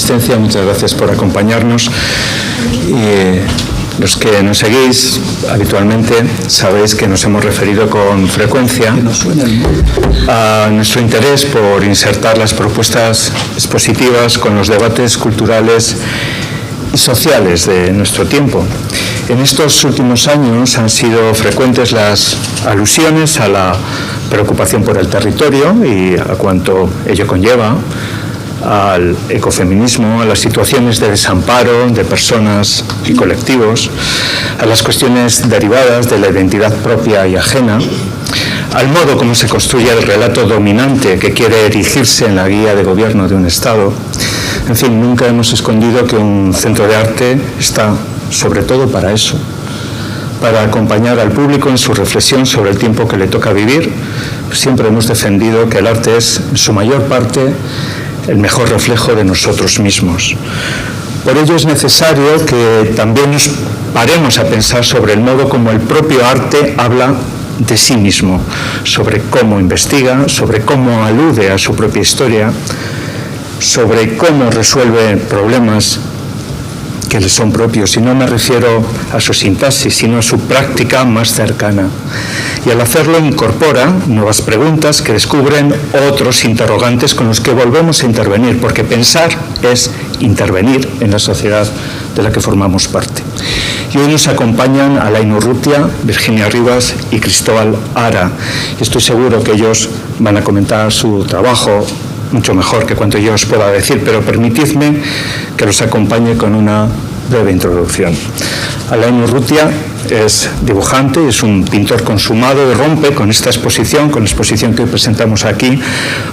asistencia, muchas gracias por acompañarnos. Y los que nos seguís habitualmente sabéis que nos hemos referido con frecuencia a nuestro interés por insertar las propuestas expositivas con los debates culturales y sociales de nuestro tiempo. En estos últimos años han sido frecuentes las alusiones a la preocupación por el territorio y a cuanto ello conlleva, al ecofeminismo, a las situaciones de desamparo de personas y colectivos, a las cuestiones derivadas de la identidad propia y ajena, al modo como se construye el relato dominante que quiere erigirse en la guía de gobierno de un Estado. En fin, nunca hemos escondido que un centro de arte está sobre todo para eso, para acompañar al público en su reflexión sobre el tiempo que le toca vivir. Siempre hemos defendido que el arte es, en su mayor parte, el mejor reflejo de nosotros mismos. Por ello es necesario que también nos paremos a pensar sobre el modo como el propio arte habla de sí mismo, sobre cómo investiga, sobre cómo alude a su propia historia, sobre cómo resuelve problemas que le son propios, y no me refiero a su sintaxis, sino a su práctica más cercana. Y al hacerlo incorpora nuevas preguntas que descubren otros interrogantes con los que volvemos a intervenir, porque pensar es intervenir en la sociedad de la que formamos parte. Y hoy nos acompañan Alain Urrutia, Virginia Rivas y Cristóbal Ara. Y estoy seguro que ellos van a comentar su trabajo mucho mejor que cuanto yo os pueda decir, pero permitidme que los acompañe con una breve introducción. Alain Urrutia es dibujante y es un pintor consumado y rompe con esta exposición, con la exposición que hoy presentamos aquí,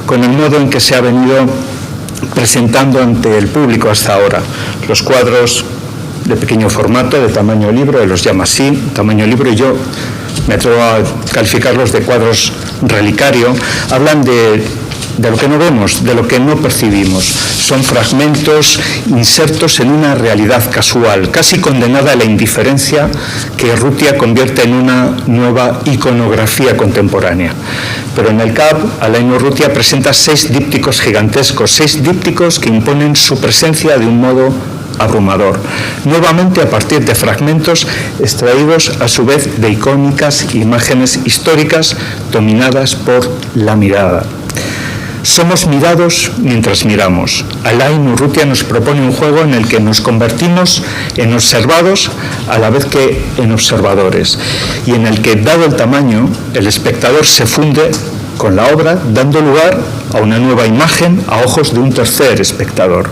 con el modo en que se ha venido presentando ante el público hasta ahora. Los cuadros de pequeño formato, de tamaño libro, él los llama así, tamaño libro, y yo me atrevo a calificarlos de cuadros relicario, hablan de lo que no vemos, de lo que no percibimos. Son fragmentos insertos en una realidad casual, casi condenada a la indiferencia, que Urrutia convierte en una nueva iconografía contemporánea. Pero en el CAP, Alain Urrutia presenta 6 dípticos gigantescos, 6 dípticos que imponen su presencia de un modo abrumador, nuevamente a partir de fragmentos extraídos a su vez de icónicas imágenes históricas dominadas por la mirada. Somos mirados mientras miramos. Alain Urrutia nos propone un juego en el que nos convertimos en observados a la vez que en observadores, y en el que, dado el tamaño, el espectador se funde con la obra, dando lugar a una nueva imagen a ojos de un tercer espectador.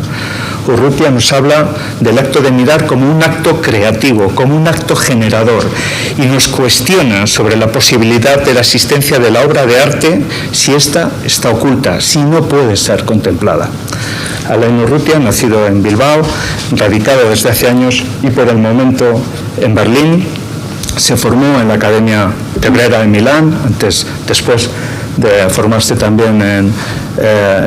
Urrutia nos habla del acto de mirar como un acto creativo, como un acto generador, y nos cuestiona sobre la posibilidad de la existencia de la obra de arte si ésta está oculta, si no puede ser contemplada. Alain Urrutia, nacido en Bilbao, radicado desde hace años y por el momento en Berlín, se formó en la Academia de Brera en Milán, después de formarse también en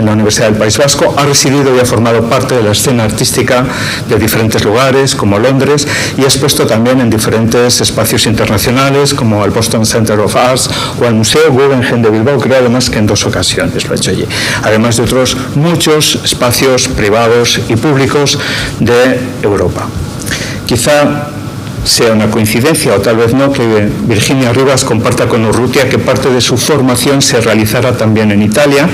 la Universidad del País Vasco. Ha residido y ha formado parte de la escena artística de diferentes lugares, como Londres, y ha expuesto también en diferentes espacios internacionales, como el Boston Center of Arts o el Museo Guggenheim de Bilbao, creo además que en 2 ocasiones lo ha hecho allí, además de otros muchos espacios privados y públicos de Europa. Quizá sea una coincidencia, o tal vez no, que Virginia Rivas comparta con Urrutia que parte de su formación se realizara también en Italia.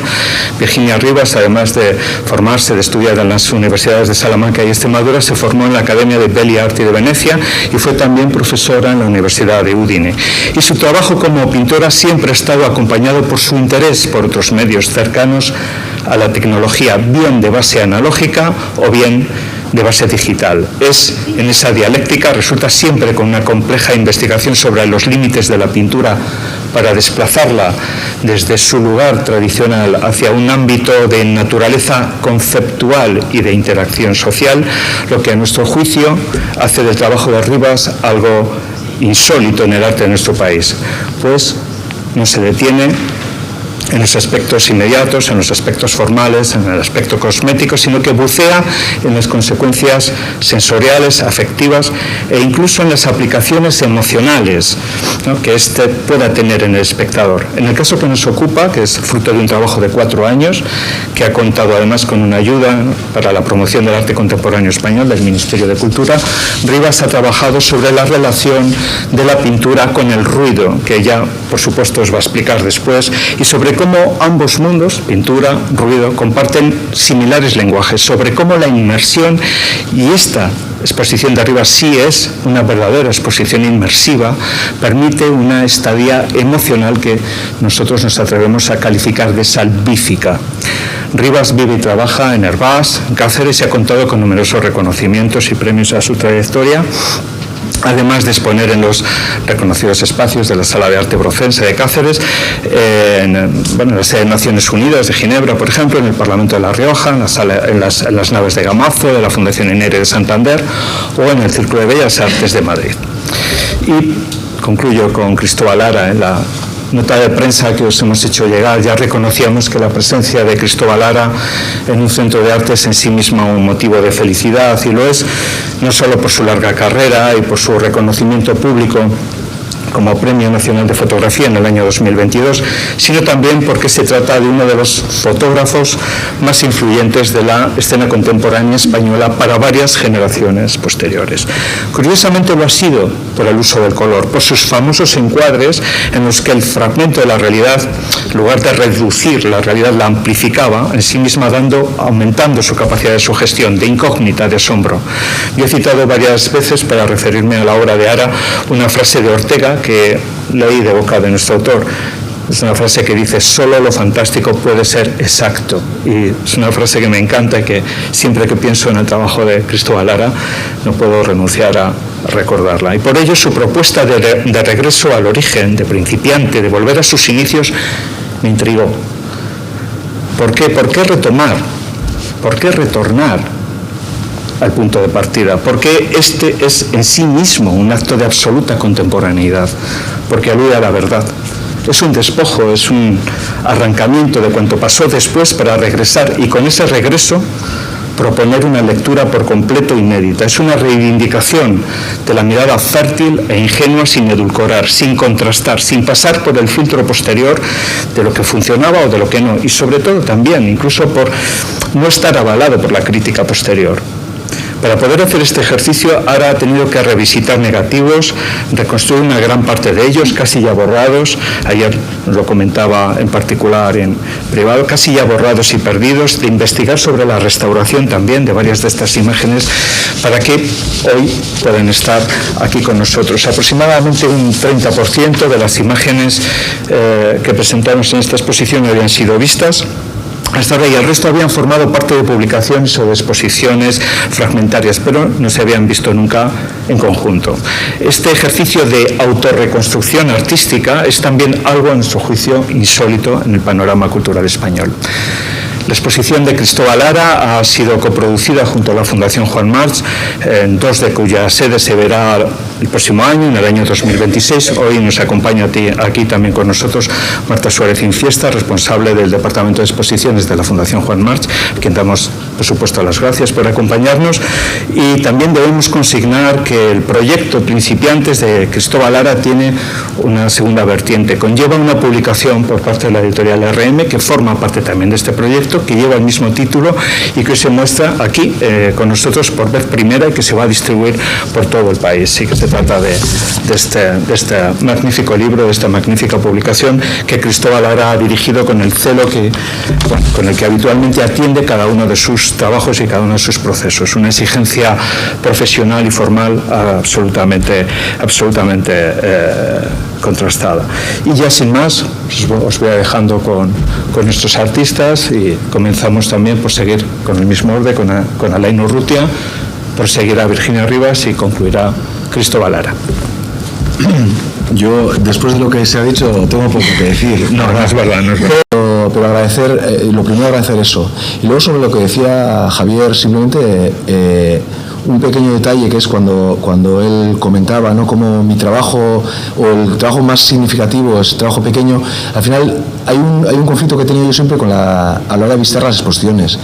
Virginia Rivas, además de formarse, de estudiar en las universidades de Salamanca y Extremadura, se formó en la Academia de Belli Arti de Venecia y fue también profesora en la Universidad de Udine. Y su trabajo como pintora siempre ha estado acompañado por su interés por otros medios cercanos a la tecnología, bien de base analógica o bien de base digital. Es en esa dialéctica, resulta siempre con una compleja investigación sobre los límites de la pintura para desplazarla desde su lugar tradicional hacia un ámbito de naturaleza conceptual y de interacción social, lo que a nuestro juicio hace del trabajo de Rivas algo insólito en el arte de nuestro país, pues no se detiene en los aspectos inmediatos, en los aspectos formales, en el aspecto cosmético, sino que bucea en las consecuencias sensoriales, afectivas e incluso en las aplicaciones emocionales, ¿no?, que éste pueda tener en el espectador. En el caso que nos ocupa, que es fruto de un trabajo de 4 años, que ha contado además con una ayuda para la promoción del arte contemporáneo español del Ministerio de Cultura, Rivas ha trabajado sobre la relación de la pintura con el ruido, que ella, por supuesto, os va a explicar después, y sobre cómo ambos mundos, pintura, ruido, comparten similares lenguajes, sobre cómo la inmersión, y esta exposición de Rivas sí es una verdadera exposición inmersiva, permite una estadía emocional que nosotros nos atrevemos a calificar de salvífica. Rivas vive y trabaja en Hervás, en Cáceres, y ha contado con numerosos reconocimientos y premios a su trayectoria, además de exponer en los reconocidos espacios de la Sala de Arte Brocense de Cáceres, en la sede de Naciones Unidas de Ginebra, por ejemplo, en el Parlamento de La Rioja, en las naves de Gamazo, de la Fundación Inere de Santander, o en el Círculo de Bellas Artes de Madrid. Y concluyo con Cristóbal Lara. En la nota de prensa que os hemos hecho llegar ya reconocíamos que la presencia de Cristóbal Lara en un centro de arte es en sí misma un motivo de felicidad, y lo es no solo por su larga carrera y por su reconocimiento público como Premio Nacional de Fotografía en el año 2022, sino también porque se trata de uno de los fotógrafos más influyentes de la escena contemporánea española para varias generaciones posteriores. Curiosamente lo ha sido por el uso del color, por sus famosos encuadres en los que el fragmento de la realidad, en lugar de reducir la realidad, la amplificaba en sí misma, aumentando su capacidad de sugestión, de incógnita, de asombro. Yo he citado varias veces, para referirme a la obra de Ara, una frase de Ortega que leí de boca de nuestro autor. Es una frase que dice: solo lo fantástico puede ser exacto. Y es una frase que me encanta y que siempre que pienso en el trabajo de Cristóbal Lara no puedo renunciar a recordarla. Y por ello su propuesta de regreso al origen, de principiante, de volver a sus inicios, me intrigó. ¿Por qué? ¿Por qué retomar? ¿Por qué retornar al punto de partida? Porque este es en sí mismo un acto de absoluta contemporaneidad, porque alude a la verdad. Es un despojo, es un arrancamiento de cuanto pasó después para regresar, y con ese regreso proponer una lectura por completo inédita. Es una reivindicación de la mirada fértil e ingenua, sin edulcorar, sin contrastar, sin pasar por el filtro posterior de lo que funcionaba o de lo que no, y sobre todo también, incluso por no estar avalado por la crítica posterior. Para poder hacer este ejercicio, Ara ha tenido que revisitar negativos, reconstruir una gran parte de ellos, casi ya borrados. Ayer lo comentaba en particular en privado, casi ya borrados y perdidos, de investigar sobre la restauración también de varias de estas imágenes, para que hoy puedan estar aquí con nosotros. Aproximadamente un 30% de las imágenes que presentamos en esta exposición habían sido vistas hasta ahora, y el resto habían formado parte de publicaciones o de exposiciones fragmentarias, pero no se habían visto nunca en conjunto. Este ejercicio de autorreconstrucción artística es también algo, a nuestro juicio, insólito en el panorama cultural español. La exposición de Cristóbal Lara ha sido coproducida junto a la Fundación Juan March, en dos de cuya sede se verá el próximo año, en el año 2026. Hoy nos acompaña aquí también con nosotros Marta Suárez Infiesta, responsable del Departamento de Exposiciones de la Fundación Juan March, a quien damos, por supuesto, las gracias por acompañarnos. Y también debemos consignar que el proyecto Principiantes de Cristóbal Lara tiene una segunda vertiente. Conlleva una publicación por parte de la editorial RM, que forma parte también de este proyecto, que lleva el mismo título y que se muestra aquí con nosotros por vez primera, y que se va a distribuir por todo el país. Y que se trata de este magnífico libro, de esta magnífica publicación que Cristóbal Lara ha dirigido con el celo con el que habitualmente atiende cada uno de sus trabajos y cada uno de sus procesos. Una exigencia profesional y formal absolutamente contrastada. Y ya sin más, os voy dejando con nuestros artistas, y comenzamos también por seguir con el mismo orden, con Alain Urrutia, proseguirá Virginia Rivas y concluirá Cristóbal Lara. Yo, después de lo que se ha dicho, tengo poco que decir. No es verdad. Pero agradecer, lo primero agradecer eso. Y luego, sobre lo que decía Javier, simplemente un pequeño detalle, que es cuando él comentaba, ¿no?, como mi trabajo, o el trabajo más significativo es el trabajo pequeño. Al final hay un conflicto que he tenido yo siempre a la hora de visitar las exposiciones,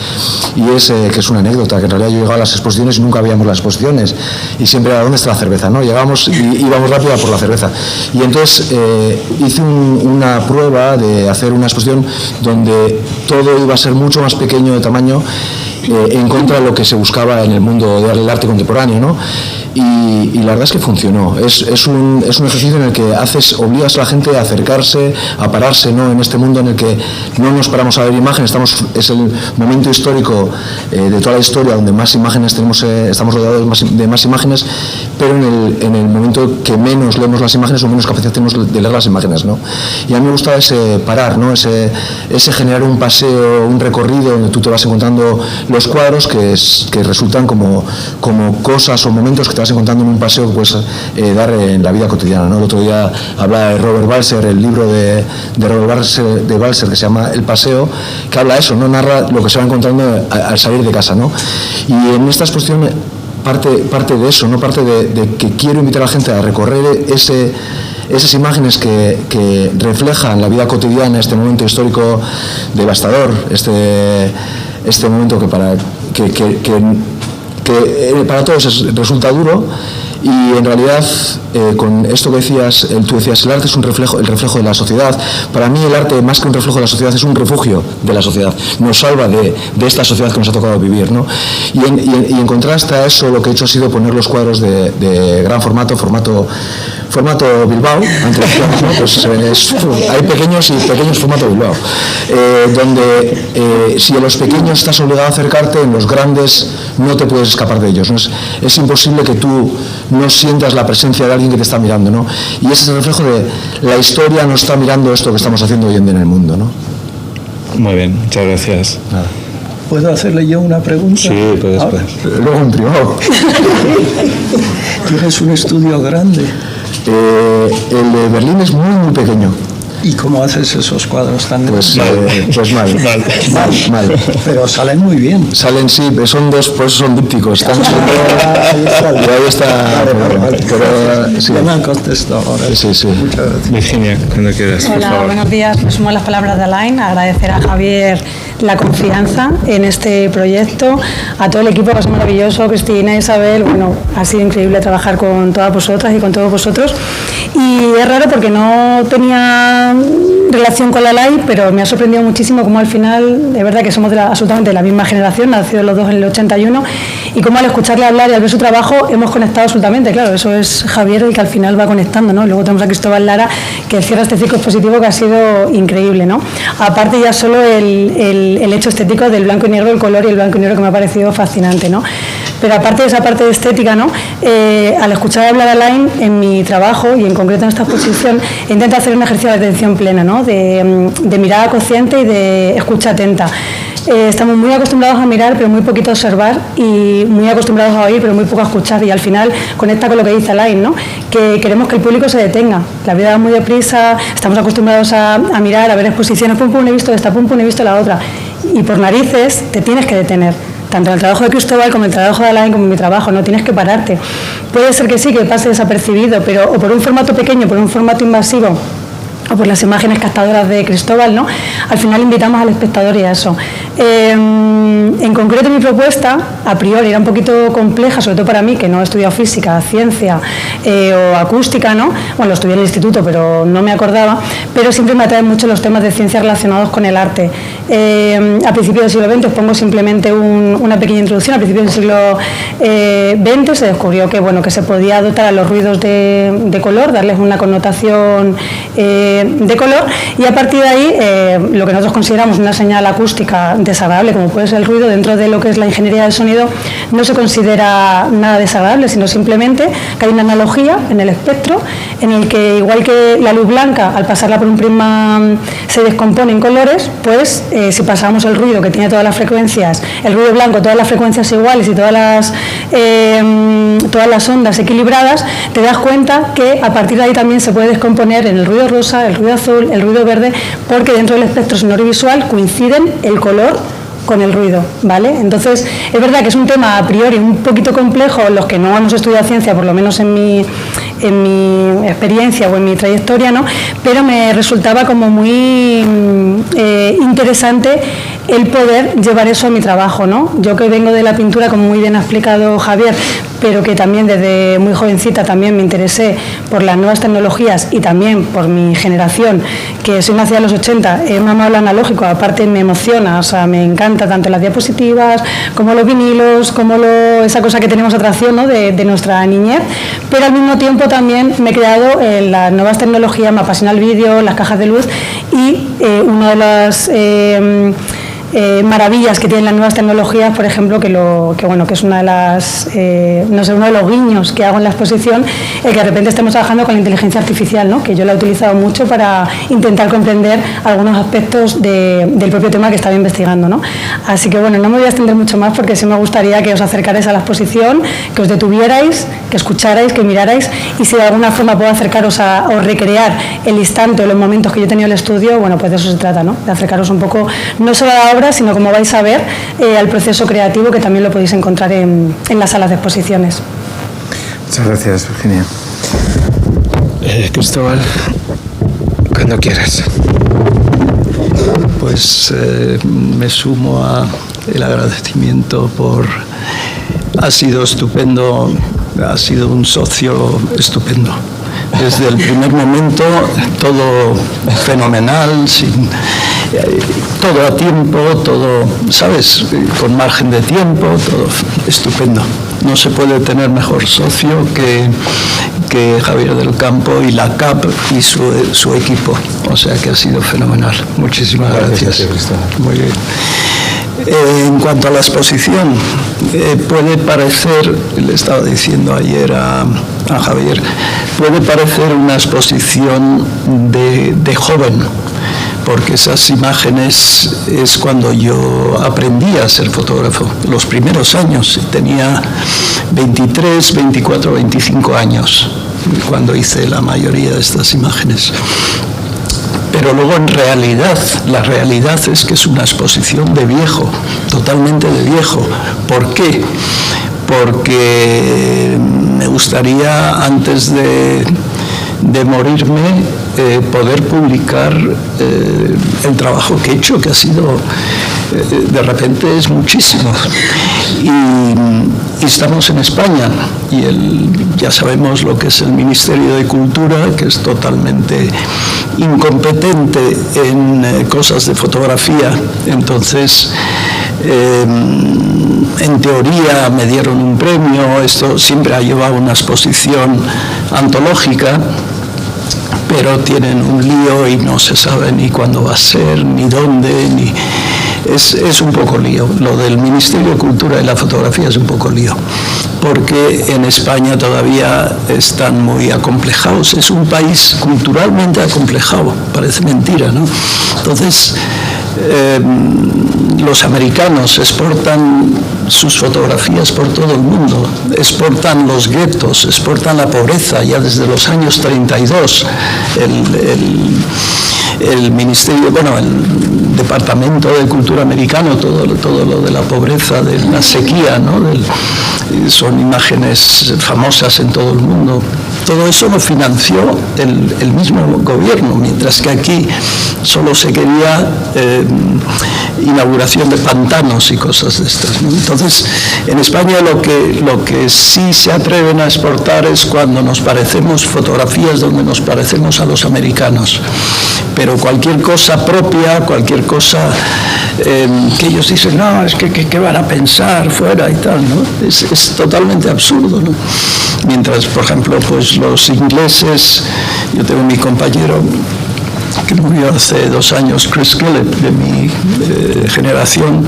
y es que es una anécdota, que en realidad yo llegaba a las exposiciones y nunca veíamos las exposiciones, y siempre era, ¿dónde está la cerveza?, ¿no? Llegábamos y íbamos rápido a por la cerveza. Y entonces hice una prueba de hacer una exposición donde todo iba a ser mucho más pequeño de tamaño, en contra de lo que se buscaba en el mundo del arte contemporáneo, ¿no? Y la verdad es que funcionó. Es un ejercicio en el que obligas a la gente a acercarse, a pararse, ¿no?, en este mundo en el que no nos paramos a ver imágenes. Es el momento histórico de toda la historia donde más imágenes tenemos, estamos rodeados de más imágenes, pero en el momento que menos leemos las imágenes o menos capacidad tenemos de leer las imágenes, ¿no? Y a mí me gustaba ese parar, ¿no?, ese generar un paseo, un recorrido donde tú te vas encontrando los cuadros que resultan como cosas o momentos que te vas encontrando en un paseo que puedes dar en la vida cotidiana, ¿no? El otro día hablaba de Robert Balser, el libro de Robert Balser que se llama El paseo, que habla de eso, ¿no? Narra lo que se va encontrando al salir de casa, ¿no? Y en esta exposición parte de eso, ¿no? Parte de que quiero invitar a la gente a recorrer esas imágenes que reflejan la vida cotidiana, este momento histórico devastador, este momento que para todos resulta duro. Y en realidad, con esto que decías, tú decías, el arte es el reflejo de la sociedad. Para mí el arte, más que un reflejo de la sociedad, es un refugio de la sociedad. Nos salva de esta sociedad que nos ha tocado vivir, ¿no? Y en contraste a eso, lo que he hecho ha sido poner los cuadros de gran formato Bilbao, ¿no? Pues hay pequeños y pequeños formato Bilbao, donde si en los pequeños estás obligado a acercarte, en los grandes no te puedes escapar de ellos, ¿no? Es imposible que tú no sientas la presencia de alguien que te está mirando, ¿no? Y ese es el reflejo de la historia, no está mirando esto que estamos haciendo hoy en día en el mundo, ¿no? Muy bien, muchas gracias. Nada. ¿Puedo hacerle yo una pregunta? Sí, puedes. Luego en privado. Tienes un estudio grande. El de Berlín es muy, muy pequeño. ¿Y cómo haces esos cuadros tan Pues mal. Pero salen muy bien. Salen, sí, son dos, por eso son dípticos. Ahí está. Pero, sí. Ya me han contestado ahora. Sí. Muchas gracias. Virginia, cuando quieras, por Hola, favor. buenos días. Me sumo a las palabras de Alain, agradecer a Javier la confianza en este proyecto, a todo el equipo que es maravilloso, Cristina, Isabel, bueno, ha sido increíble trabajar con todas vosotras y con todos vosotros. Y es raro porque no tenía relación con la LAI, pero me ha sorprendido muchísimo cómo al final, de verdad que somos absolutamente de la misma generación, nacidos los dos en el 81, y cómo al escucharle hablar y al ver su trabajo hemos conectado absolutamente. Claro, eso es Javier el que al final va conectando, ¿no? Luego tenemos a Cristóbal Lara, que cierra este ciclo expositivo que ha sido increíble, ¿no? Aparte ya solo el hecho estético del blanco y negro, el color y el blanco y negro, que me ha parecido fascinante, ¿no? Pero aparte de esa parte de estética, ¿no? Al escuchar hablar a Alain en mi trabajo y en concreto en esta exposición, intento hacer un ejercicio de atención plena, ¿no? De mirada consciente y de escucha atenta. Estamos muy acostumbrados a mirar, pero muy poquito a observar, y muy acostumbrados a oír, pero muy poco a escuchar, y al final conecta con lo que dice Alain, ¿no? Que queremos que el público se detenga. La vida va muy deprisa, estamos acostumbrados a mirar, a ver exposiciones, pum, he visto esta, pum, he visto la otra, y por narices te tienes que detener. Tanto en el trabajo de Cristóbal como en el trabajo de Alain como en mi trabajo, no tienes que pararte. Puede ser que sí, que pase desapercibido, pero o por un formato pequeño, por un formato invasivo, o por las imágenes captadoras de Cristóbal, ¿no? Al final invitamos al espectador y a eso. En concreto mi propuesta, a priori, era un poquito compleja, sobre todo para mí, que no he estudiado física, ciencia o acústica, ¿no? Bueno, lo estudié en el instituto, pero no me acordaba, pero siempre me atraen mucho los temas de ciencia relacionados con el arte. A principios del siglo XX, os pongo simplemente una pequeña introducción. A principios del siglo XX se descubrió que, bueno, que se podía dotar a los ruidos de color, darles una connotación de color, y a partir de ahí lo que nosotros consideramos una señal acústica desagradable, como puede ser el ruido, dentro de lo que es la ingeniería del sonido no se considera nada desagradable, sino simplemente que hay una analogía en el espectro en el que, igual que la luz blanca al pasarla por un prisma se descompone en colores, pues si pasamos el ruido, que tiene todas las frecuencias, el ruido blanco, todas las frecuencias iguales y todas las ondas equilibradas, te das cuenta que a partir de ahí también se puede descomponer en el ruido rosa, el ruido azul, el ruido verde, porque dentro del espectro sonoro y visual coinciden el color con el ruido, ¿vale? Entonces, es verdad que es un tema a priori un poquito complejo, los que no hemos estudiado ciencia, por lo menos en mi experiencia o en mi trayectoria, ¿no? Pero me resultaba como muy interesante el poder llevar eso a mi trabajo, ¿no? Yo que vengo de la pintura, como muy bien ha explicado Javier, pero que también desde muy jovencita también me interesé por las nuevas tecnologías y también por mi generación, que soy nacida en los 80, he mamado lo analógico, aparte me emociona, o sea, me encanta tanto las diapositivas como los vinilos, como esa cosa que tenemos atracción, ¿no? de nuestra niñez, pero al mismo tiempo también me he quedado en las nuevas tecnologías, me apasiona el vídeo, las cajas de luz y una de las maravillas que tienen las nuevas tecnologías, por ejemplo, que es una de las uno de los guiños que hago en la exposición, que de repente estemos trabajando con la inteligencia artificial, ¿no? Que yo la he utilizado mucho para intentar comprender algunos aspectos del propio tema que estaba investigando, ¿no? Así que bueno, no me voy a extender mucho más porque sí me gustaría que os acercarais a la exposición, que os detuvierais, que escucharais, que mirarais, y si de alguna forma puedo acercaros o recrear el instante o los momentos que yo he tenido en el estudio, bueno, pues de eso se trata, ¿no? De acercaros un poco, no solo a la obra, sino, como vais a ver, al proceso creativo, que también lo podéis encontrar en las salas de exposiciones. Muchas gracias, Virginia. Cristóbal, Cuando quieras. pues me sumo a el agradecimiento ha sido estupendo, ha sido un socio estupendo. Desde el primer momento, todo fenomenal, todo a tiempo, todo, ¿sabes?, con margen de tiempo, todo estupendo. No se puede tener mejor socio que Javier del Campo y la CAP y su equipo. O sea que ha sido fenomenal. Muchísimas gracias. Muy bien. En cuanto a la exposición, puede parecer, le estaba diciendo ayer a Javier, puede parecer una exposición de joven, porque esas imágenes es cuando yo aprendí a ser fotógrafo, los primeros años, tenía 23, 24, 25 años, cuando hice la mayoría de estas imágenes. Pero luego en realidad, la realidad es que es una exposición de viejo, totalmente de viejo. ¿Por qué? Porque me gustaría, antes de morirme, poder publicar el trabajo que he hecho, que ha sido, de repente es muchísimo. Y estamos en España, y ya sabemos lo que es el Ministerio de Cultura, que es totalmente incompetente en cosas de fotografía. Entonces, en teoría me dieron un premio, esto siempre ha llevado una exposición antológica, pero tienen un lío y no se sabe ni cuándo va a ser, ni dónde, ni... Es un poco lío. Lo del Ministerio de Cultura y la fotografía es un poco lío, porque en España todavía están muy acomplejados. Es un país culturalmente acomplejado, parece mentira, ¿no? Entonces, los americanos exportan sus fotografías por todo el mundo, exportan los guetos, exportan la pobreza. Ya desde los años 32 el Ministerio, el Departamento de Cultura americano, todo lo de la pobreza, de la sequía, ¿no? Son imágenes famosas en todo el mundo. Todo eso lo financió el mismo gobierno, mientras que aquí solo se quería inauguración de pantanos y cosas de estas, ¿no? Entonces, en España lo que sí se atreven a exportar es cuando nos parecemos, fotografías donde nos parecemos a los americanos. Pero cualquier cosa propia, cualquier cosa que ellos dicen, no, es que van a pensar fuera y tal, ¿no? Es totalmente absurdo, ¿no? Mientras, por ejemplo, pues los ingleses, yo tengo mi compañero que murió hace 2 años, Chris Gillett, de mi generación,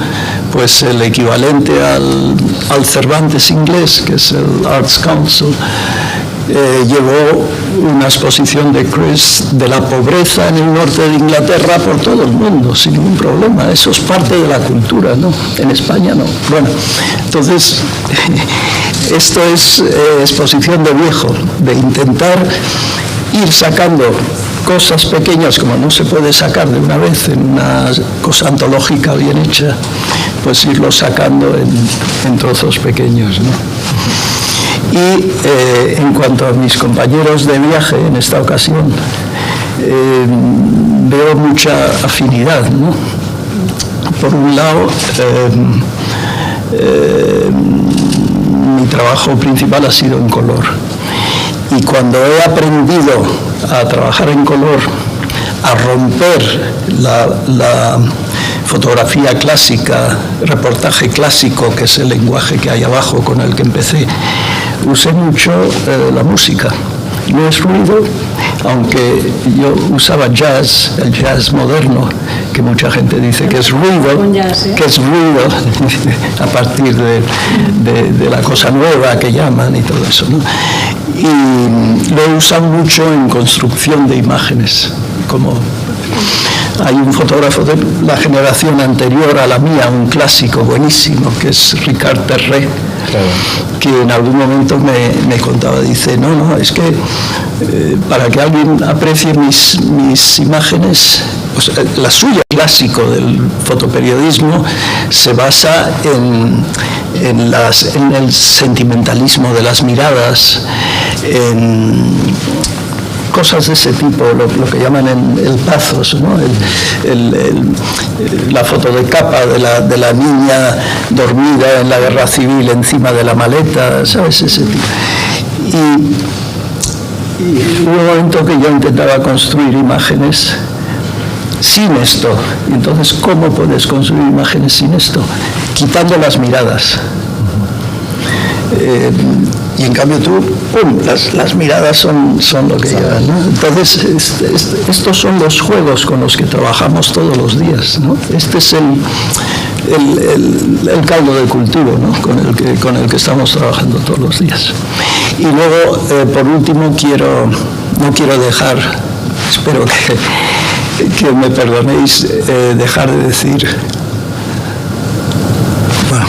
pues el equivalente al Cervantes inglés, que es el Arts Council, llevó una exposición de Chris de la pobreza en el norte de Inglaterra por todo el mundo, sin ningún problema. Eso es parte de la cultura, ¿no? En España no. Bueno, entonces, esto es exposición de viejo, de intentar ir sacando cosas pequeñas, como no se puede sacar de una vez en una cosa antológica bien hecha, pues irlo sacando en trozos pequeños, ¿no? Y en cuanto a mis compañeros de viaje en esta ocasión, veo mucha afinidad, ¿no? Por un lado, mi trabajo principal ha sido en color, y cuando he aprendido a trabajar en color, a romper la fotografía clásica, reportaje clásico, que es el lenguaje que hay abajo con el que empecé, usé mucho la música. No es ruido, aunque yo usaba jazz, el jazz moderno, que mucha gente dice que es ruido, que es ruido a partir de la cosa nueva que llaman y todo eso, ¿no? Y lo he usado mucho en construcción de imágenes, como hay un fotógrafo de la generación anterior a la mía, un clásico buenísimo, que es Ricard Terré, claro, que en algún momento me contaba, dice, no, es que para que alguien aprecie mis imágenes, pues, la suya, clásico del fotoperiodismo, se basa en el sentimentalismo de las miradas, en cosas de ese tipo, lo que llaman el pathos, ¿no? La foto de capa de la niña dormida en la guerra civil encima de la maleta, ¿sabes? Ese tipo. Y hubo un momento que yo intentaba construir imágenes sin esto. Y entonces, ¿cómo puedes construir imágenes sin esto? Quitando las miradas. Y en cambio tú, ¡pum!, las miradas son lo que llevan, ¿no? Entonces, estos son los juegos con los que trabajamos todos los días, ¿no? Este es el caldo de cultivo, ¿no?, con el que estamos trabajando todos los días. Y luego, por último, no quiero dejar, espero que me perdonéis, dejar de decir, bueno,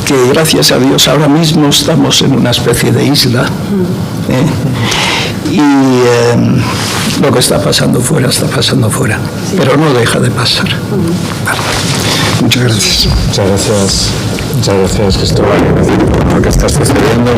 que gracias a Dios ahora mismo estamos en una especie de isla, y lo que está pasando fuera, pero no deja de pasar. Vale. Muchas gracias. Muchas gracias, Cristóbal. Lo que está sucediendo,